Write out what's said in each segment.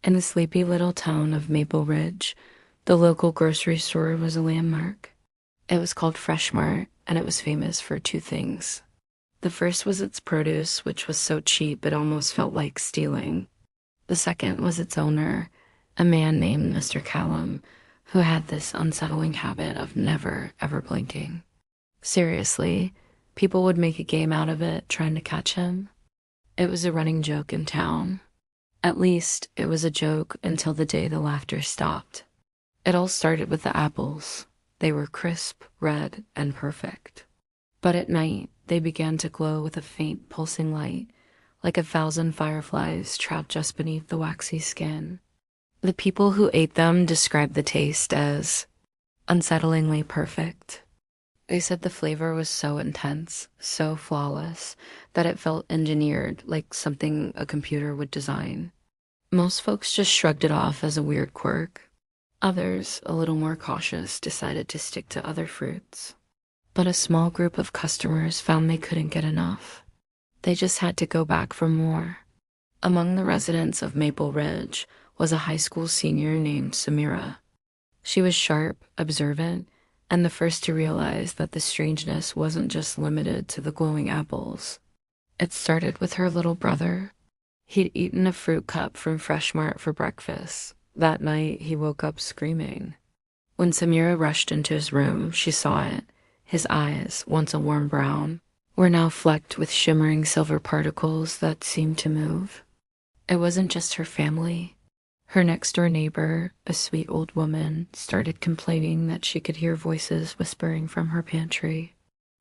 In the sleepy little town of Maple Ridge, the local grocery store was a landmark. It was called Fresh Mart, and it was famous for two things. The first was its produce, which was so cheap it almost felt like stealing. The second was its owner, a man named Mr. Callum, who had this unsettling habit of never, ever blinking. Seriously, people would make a game out of it trying to catch him. It was a running joke in town. At least, it was a joke until the day the laughter stopped. It all started with the apples. They were crisp, red, and perfect. But at night, they began to glow with a faint, pulsing light, like 1,000 fireflies trapped just beneath the waxy skin. The people who ate them described the taste as unsettlingly perfect. They said the flavor was so intense, so flawless, that it felt engineered, like something a computer would design. Most folks just shrugged it off as a weird quirk. Others, a little more cautious, decided to stick to other fruits. But a small group of customers found they couldn't get enough. They just had to go back for more. Among the residents of Maple Ridge was a high school senior named Samira. She was sharp, observant, and the first to realize that the strangeness wasn't just limited to the glowing apples. It started with her little brother. He'd eaten a fruit cup from Fresh Mart for breakfast. That night, he woke up screaming. When Samira rushed into his room, she saw it. His eyes, once a warm brown, were now flecked with shimmering silver particles that seemed to move. It wasn't just her family. Her next-door neighbor, a sweet old woman, started complaining that she could hear voices whispering from her pantry.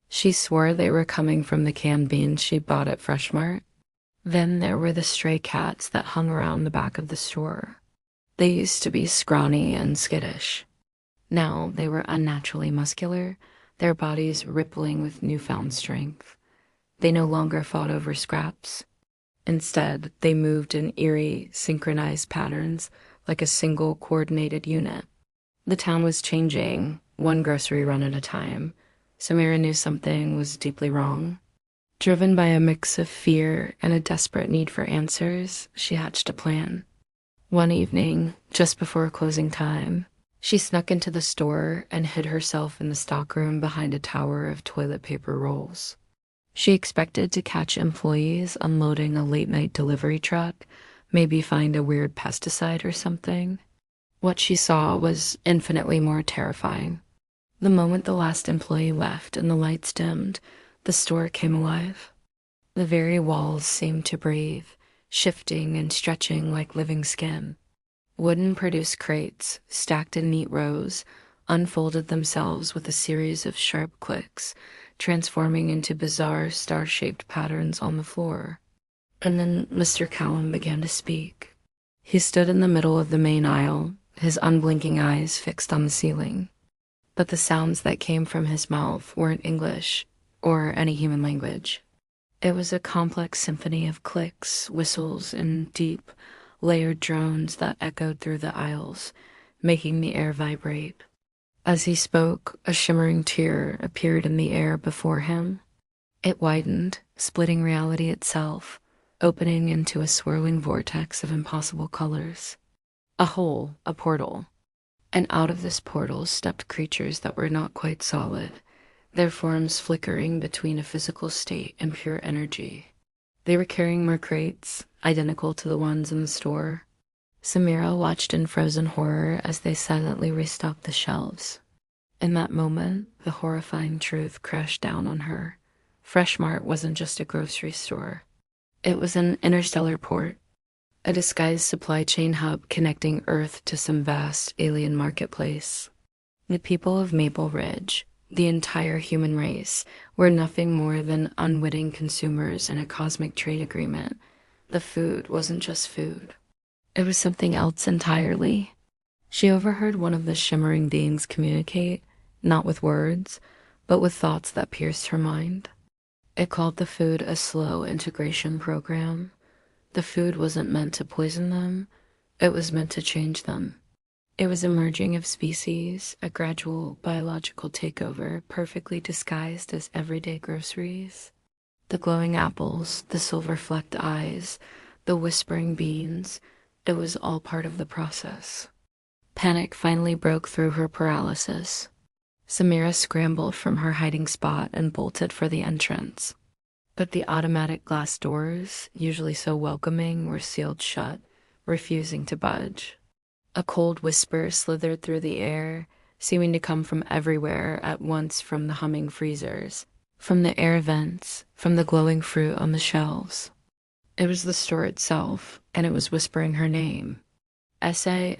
She swore they were coming from the canned beans she bought at Fresh Mart. Then there were the stray cats that hung around the back of the store. They used to be scrawny and skittish. Now they were unnaturally muscular, their bodies rippling with newfound strength. They no longer fought over scraps. Instead, they moved in eerie, synchronized patterns like a single coordinated unit. The town was changing, one grocery run at a time. Samira knew something was deeply wrong. Driven by a mix of fear and a desperate need for answers, she hatched a plan. One evening, just before closing time, she snuck into the store and hid herself in the stockroom behind a tower of toilet paper rolls. She expected to catch employees unloading a late-night delivery truck, maybe find a weird pesticide or something. What she saw was infinitely more terrifying. The moment the last employee left and the lights dimmed, the store came alive. The very walls seemed to breathe, shifting and stretching like living skin. Wooden produce crates, stacked in neat rows, unfolded themselves with a series of sharp clicks, transforming into bizarre star-shaped patterns on the floor. And then Mr. Callum began to speak. He stood in the middle of the main aisle, his unblinking eyes fixed on the ceiling. But the sounds that came from his mouth weren't English or any human language. It was a complex symphony of clicks, whistles, and deep, layered drones that echoed through the aisles, making the air vibrate. As he spoke, a shimmering tear appeared in the air before him. It widened, splitting reality itself, opening into a swirling vortex of impossible colors. A hole, a portal. And out of this portal stepped creatures that were not quite solid, their forms flickering between a physical state and pure energy. They were carrying more crates, identical to the ones in the store. Samira watched in frozen horror as they silently restocked the shelves. In that moment, the horrifying truth crashed down on her. Fresh Mart wasn't just a grocery store. It was an interstellar port, a disguised supply chain hub connecting Earth to some vast alien marketplace. The people of Maple Ridge, the entire human race, were nothing more than unwitting consumers in a cosmic trade agreement. The food wasn't just food. It was something else entirely. She overheard one of the shimmering beings communicate, not with words, but with thoughts that pierced her mind. It called the food a slow integration program. The food wasn't meant to poison them, it was meant to change them. It was a merging of species, a gradual biological takeover perfectly disguised as everyday groceries. The glowing apples, the silver-flecked eyes, the whispering beans, It was all part of the process. Panic finally broke through her paralysis. Samira scrambled from her hiding spot and bolted for the entrance. But the automatic glass doors, usually so welcoming, were sealed shut, refusing to budge. A cold whisper slithered through the air, seeming to come from everywhere at once, from the humming freezers, from the air vents, from the glowing fruit on the shelves. It was the store itself, and it was whispering her name. Samira ...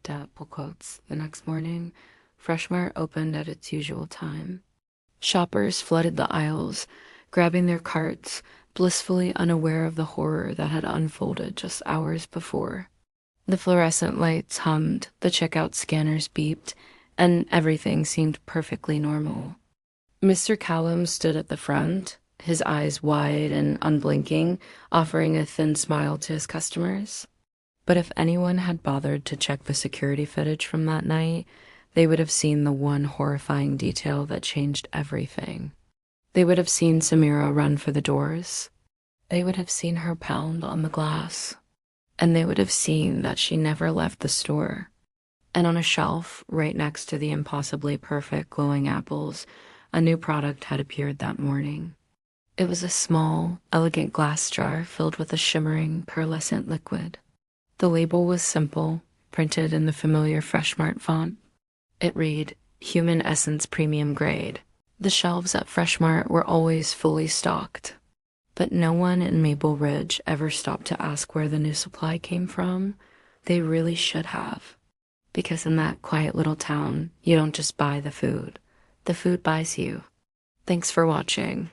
Double quotes. The next morning, Fresh Mart opened at its usual time. Shoppers flooded the aisles, grabbing their carts, blissfully unaware of the horror that had unfolded just hours before. The fluorescent lights hummed, the checkout scanners beeped, and everything seemed perfectly normal. Mr. Callum stood at the front, his eyes wide and unblinking, offering a thin smile to his customers. But if anyone had bothered to check the security footage from that night, they would have seen the one horrifying detail that changed everything. They would have seen Samira run for the doors. They would have seen her pound on the glass. And they would have seen that she never left the store. And on a shelf, right next to the impossibly perfect glowing apples, a new product had appeared that morning. It was a small, elegant glass jar filled with a shimmering, pearlescent liquid. The label was simple, printed in the familiar Fresh Mart font. It read, "Human Essence Premium Grade." The shelves at Fresh Mart were always fully stocked. But no one in Maple Ridge ever stopped to ask where the new supply came from. They really should have. Because in that quiet little town, you don't just buy the food buys you. Thanks for watching.